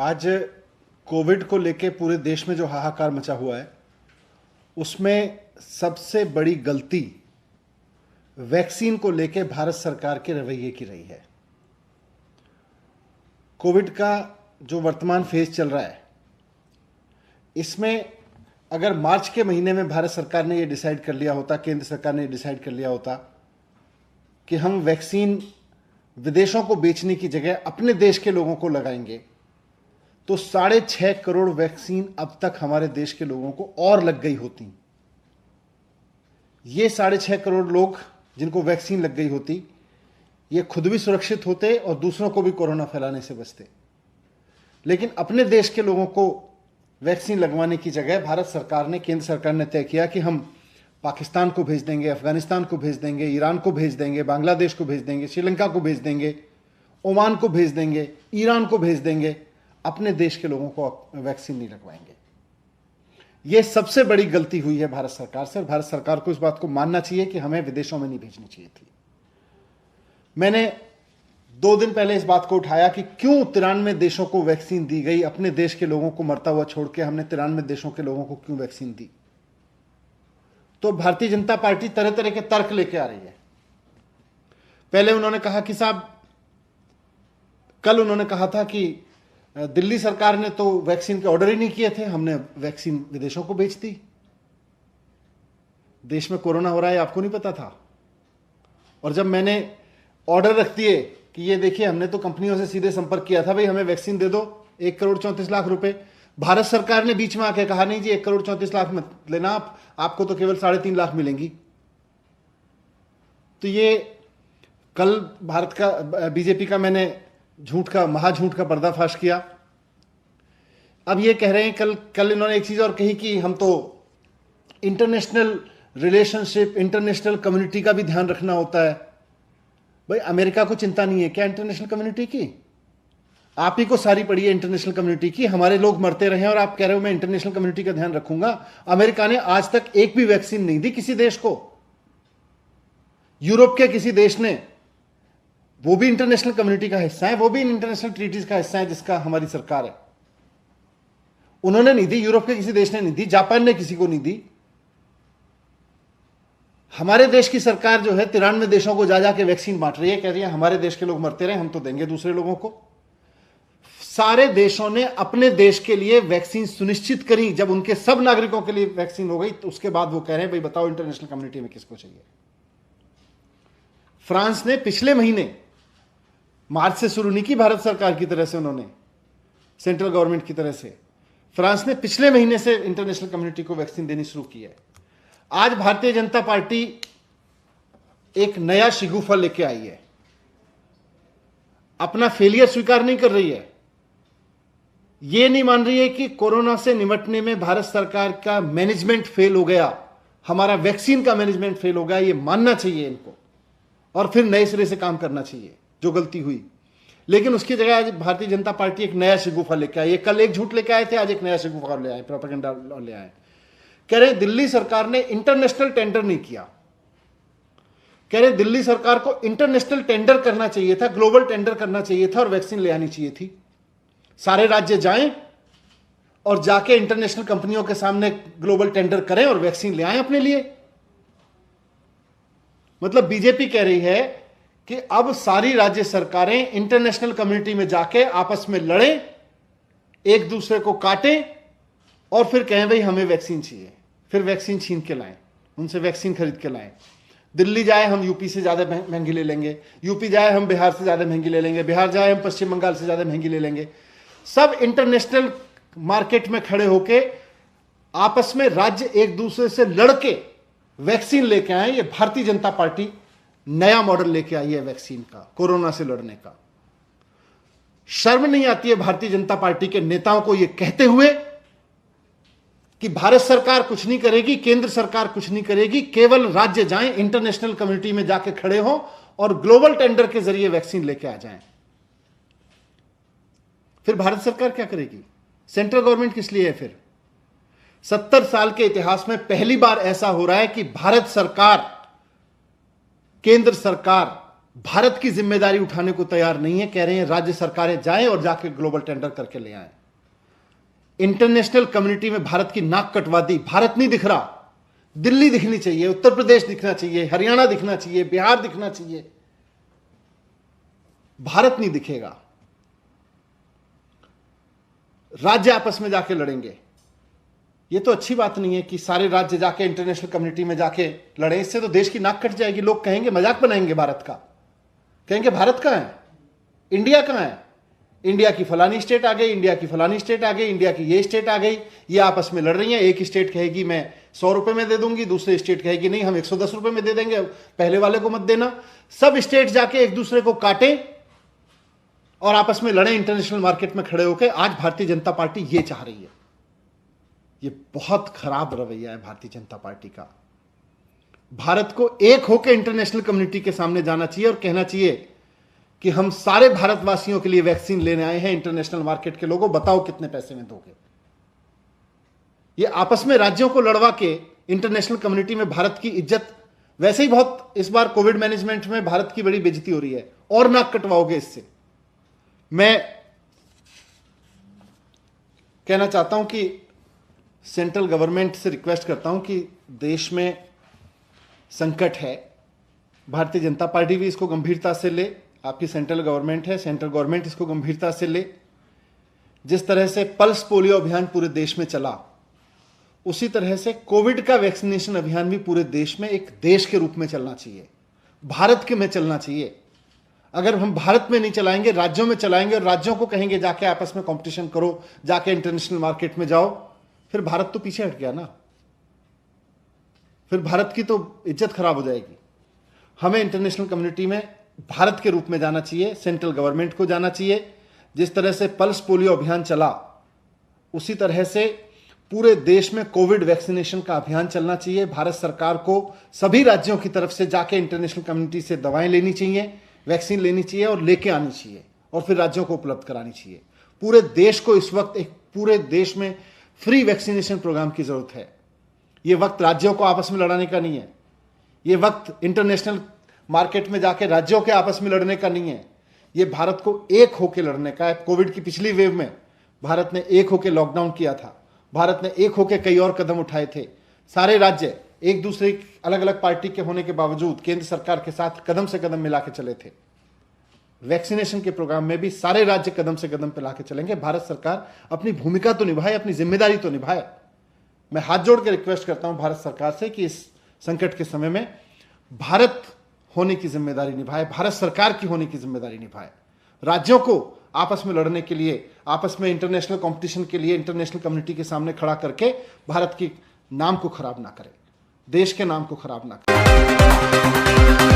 आज कोविड को लेके पूरे देश में जो हाहाकार मचा हुआ है, उसमें सबसे बड़ी गलती वैक्सीन को लेके भारत सरकार के रवैये की रही है। कोविड का जो वर्तमान फेज चल रहा है, इसमें अगर मार्च के महीने में भारत सरकार ने ये डिसाइड कर लिया होता, केंद्र सरकार ने ये डिसाइड कर लिया होता कि हम वैक्सीन विदेशों को बेचने की जगह अपने देश के लोगों को लगाएंगे, तो 6.5 करोड़ वैक्सीन अब तक हमारे देश के लोगों को और लग गई होती। ये 6.5 करोड़ लोग जिनको वैक्सीन लग गई होती, ये खुद भी सुरक्षित होते और दूसरों को भी कोरोना फैलाने से बचते। लेकिन अपने देश के लोगों को वैक्सीन लगवाने की जगह भारत सरकार ने, केंद्र सरकार ने तय किया कि हम पाकिस्तान को भेज देंगे, अफगानिस्तान को भेज देंगे, ईरान को भेज देंगे, बांग्लादेश को भेज देंगे, श्रीलंका को भेज देंगे, ओमान को भेज देंगे, ईरान को भेज देंगे, अपने देश के लोगों को वैक्सीन नहीं लगवाएंगे। यह सबसे बड़ी गलती हुई है भारत सरकार से, और भारत सरकार को इस बात को मानना चाहिए कि हमें विदेशों में नहीं भेजनी चाहिए थी। मैंने 2 दिन पहले इस बात को उठाया कि क्यों 93 देशों को वैक्सीन दी गई, अपने देश के लोगों को मरता हुआ छोड़ के हमने 93 देशों के लोगों को क्यों वैक्सीन दी। तो भारतीय जनता पार्टी तरह तरह के तर्क लेके आ रही है। पहले उन्होंने कहा कि साहब, कल उन्होंने कहा था कि दिल्ली सरकार ने तो वैक्सीन के ऑर्डर ही नहीं किए थे, हमने वैक्सीन विदेशों को बेच दी। देश में कोरोना हो रहा है आपको नहीं पता था। और जब मैंने ऑर्डर रख दिए कि ये देखिए, हमने तो कंपनियों से सीधे संपर्क किया था, भाई हमें वैक्सीन दे दो, 1 करोड़ 34 लाख रुपए, भारत सरकार ने बीच में आके कहा नहीं जी 1 करोड़ 34 लाख मत लेना, आपको तो केवल 3.5 लाख मिलेंगी। तो ये कल भारत का बीजेपी का मैंने महाझूठ का पर्दाफाश किया। अब ये कह रहे हैं, कल इन्होंने एक चीज और कही कि हम तो इंटरनेशनल रिलेशनशिप, इंटरनेशनल कम्युनिटी का भी ध्यान रखना होता है। भाई अमेरिका को चिंता नहीं है क्या इंटरनेशनल कम्युनिटी की? आप ही को सारी पड़ी है इंटरनेशनल कम्युनिटी की। हमारे लोग मरते रहे और आप कह रहे हो मैं इंटरनेशनल कम्युनिटी का ध्यान रखूंगा। अमेरिका ने आज तक एक भी वैक्सीन नहीं दी किसी देश को। यूरोप के किसी देश ने, वो भी इंटरनेशनल कम्युनिटी का हिस्सा है, वो भी इंटरनेशनल ट्रीटीज का हिस्सा है जिसका हमारी सरकार है, उन्होंने नहीं दी। यूरोप के किसी देश ने नहीं दी, जापान ने किसी को नहीं दी। हमारे देश की सरकार जो है 93 देशों को जा जाके वैक्सीन बांट रही है, कह रही है हमारे देश के लोग मरते रहे, हम तो देंगे दूसरे लोगों को। सारे देशों ने अपने देश के लिए वैक्सीन सुनिश्चित करी। जब उनके सब नागरिकों के लिए वैक्सीन हो गई, तो उसके बाद वो कह रहे हैं भाई बताओ इंटरनेशनल कम्युनिटी में किसको चाहिए। फ्रांस ने पिछले महीने, मार्च से शुरू नहीं की भारत सरकार की तरह से, उन्होंने सेंट्रल गवर्नमेंट की तरह से, फ्रांस ने पिछले महीने से इंटरनेशनल कम्युनिटी को वैक्सीन देनी शुरू की है। आज भारतीय जनता पार्टी एक नया शिगुफा लेके आई है, अपना फेलियर स्वीकार नहीं कर रही है। यह नहीं मान रही है कि कोरोना से निपटने में भारत सरकार का मैनेजमेंट फेल हो गया, हमारा वैक्सीन का मैनेजमेंट फेल हो गया। यह मानना चाहिए इनको और फिर नए सिरे से काम करना चाहिए जो गलती हुई। लेकिन उसकी जगह आज भारतीय जनता पार्टी एक नया शिगुफा लेके आई है। कल एक झूठ लेके आए थे, आज एक नया शिगुफा ले आए, प्रोपेगेंडा ले आए। कह रहे दिल्ली सरकार ने इंटरनेशनल टेंडर नहीं किया। कह रहे दिल्ली सरकार को इंटरनेशनल टेंडर करना चाहिए था, ग्लोबल टेंडर करना चाहिए था और वैक्सीन ले आनी चाहिए थी। सारे राज्य जाएं और जाके इंटरनेशनल कंपनियों के सामने ग्लोबल टेंडर करें और वैक्सीन ले आएं अपने लिए। मतलब बीजेपी कह रही है कि अब सारी राज्य सरकारें इंटरनेशनल कम्युनिटी में जाके आपस में लड़ें, एक दूसरे को काटें और फिर कहें भाई हमें वैक्सीन चाहिए, फिर वैक्सीन छीन के लाएं, उनसे वैक्सीन खरीद के लाएं। दिल्ली जाए हम यूपी से ज्यादा महंगी ले लेंगे, यूपी जाए हम बिहार से ज्यादा महंगी ले लेंगे, बिहार जाए हम पश्चिम बंगाल से ज्यादा महंगी ले लेंगे। सब इंटरनेशनल मार्केट में खड़े होके आपस में राज्य एक दूसरे से लड़के वैक्सीन लेके आए। ये भारतीय जनता पार्टी नया मॉडल लेके आई है वैक्सीन का, कोरोना से लड़ने का। शर्म नहीं आती है भारतीय जनता पार्टी के नेताओं को यह कहते हुए कि भारत सरकार कुछ नहीं करेगी, केंद्र सरकार कुछ नहीं करेगी, केवल राज्य जाएं, इंटरनेशनल कम्युनिटी में जाके खड़े हों और ग्लोबल टेंडर के जरिए वैक्सीन लेके आ जाएं। फिर भारत सरकार क्या करेगी? सेंट्रल गवर्नमेंट किस लिए है फिर? 70 साल के इतिहास में पहली बार ऐसा हो रहा है कि भारत सरकार, केंद्र सरकार भारत की जिम्मेदारी उठाने को तैयार नहीं है। कह रहे हैं राज्य सरकारें जाएं और जाके ग्लोबल टेंडर करके ले आएं। इंटरनेशनल कम्युनिटी में भारत की नाक कटवा दी। भारत नहीं दिख रहा, दिल्ली दिखनी चाहिए, उत्तर प्रदेश दिखना चाहिए, हरियाणा दिखना चाहिए, बिहार दिखना चाहिए, भारत नहीं दिखेगा। राज्य आपस में जाके लड़ेंगे। ये तो अच्छी बात नहीं है कि सारे राज्य जाके इंटरनेशनल कम्युनिटी में जाके लड़े। इससे तो देश की नाक कट जाएगी। लोग कहेंगे, मजाक बनाएंगे भारत का, कहेंगे भारत कहां है, इंडिया कहां है, इंडिया की फलानी स्टेट आ गई, इंडिया की फलानी स्टेट आ गई, इंडिया की ये स्टेट आ गई, ये आपस में लड़ रही है। एक स्टेट कहेगी मैं 100 रुपए में दे दूंगी, दूसरी स्टेट कहेगी नहीं हम 110 रुपए में दे देंगे, पहले वाले को मत देना। सब स्टेट जाके एक दूसरे को काटे और आपस में लड़े इंटरनेशनल मार्केट में खड़े होकर। आज भारतीय जनता पार्टी ये चाह रही है। ये बहुत खराब रवैया है भारतीय जनता पार्टी का। भारत को एक होकर इंटरनेशनल कम्युनिटी के सामने जाना चाहिए और कहना चाहिए कि हम सारे भारतवासियों के लिए वैक्सीन लेने आए हैं। इंटरनेशनल मार्केट के लोगों, बताओ कितने पैसे में दोगे। ये आपस में राज्यों को लड़वा के इंटरनेशनल कम्युनिटी में भारत की इज्जत, वैसे ही बहुत इस बार कोविड मैनेजमेंट में भारत की बड़ी बेइज्जती हो रही है, और नाक कटवाओगे इससे। मैं कहना चाहता हूं कि सेंट्रल गवर्नमेंट से रिक्वेस्ट करता हूं कि देश में संकट है, भारतीय जनता पार्टी भी इसको गंभीरता से ले। आपकी सेंट्रल गवर्नमेंट है, सेंट्रल गवर्नमेंट इसको गंभीरता से ले। जिस तरह से पल्स पोलियो अभियान पूरे देश में चला, उसी तरह से कोविड का वैक्सीनेशन अभियान भी पूरे देश में एक देश के रूप में चलना चाहिए, भारत के में चलना चाहिए। अगर हम भारत में नहीं चलाएंगे, राज्यों में चलाएंगे और राज्यों को कहेंगे जाके आपस में कंपटीशन करो, जाके इंटरनेशनल मार्केट में जाओ, फिर भारत तो पीछे हट गया ना, फिर भारत की तो इज्जत खराब हो जाएगी। हमें इंटरनेशनल कम्युनिटी में भारत के रूप में जाना चाहिए, सेंट्रल गवर्नमेंट को जाना चाहिए। जिस तरह से पल्स पोलियो अभियान चला, उसी तरह से पूरे देश में कोविड वैक्सीनेशन का अभियान चलना चाहिए। भारत सरकार को सभी राज्यों की तरफ से जाके इंटरनेशनल कम्युनिटी से दवाएं लेनी चाहिए, वैक्सीन लेनी चाहिए और लेके आनी चाहिए, और फिर राज्यों को उपलब्ध करानी चाहिए। पूरे देश को इस वक्त एक पूरे देश में फ्री वैक्सीनेशन प्रोग्राम की जरूरत है। यह वक्त राज्यों को आपस में लड़ाने का नहीं है, यह वक्त इंटरनेशनल मार्केट में जाके राज्यों के आपस में लड़ने का नहीं है, यह भारत को एक होकर लड़ने का है। कोविड की पिछली वेव में भारत ने एक होकर लॉकडाउन किया था, भारत ने एक होकर कई और कदम उठाए थे। सारे राज्य एक दूसरे अलग अलग पार्टी के होने के बावजूद केंद्र सरकार के साथ कदम से कदम मिला के चले थे। वैक्सीनेशन के प्रोग्राम में भी सारे राज्य कदम से कदम मिला के चलेंगे। भारत सरकार अपनी भूमिका तो निभाए, अपनी जिम्मेदारी तो निभाए। मैं हाथ जोड़ के रिक्वेस्ट करता हूं भारत सरकार से कि इस संकट के समय में भारत होने की जिम्मेदारी निभाए, भारत सरकार की होने की जिम्मेदारी निभाए। राज्यों को आपस में लड़ने के लिए, आपस में इंटरनेशनल कंपटीशन के लिए इंटरनेशनल कम्युनिटी के सामने खड़ा करके भारत के नाम को खराब ना करे, देश के नाम को खराब ना करे।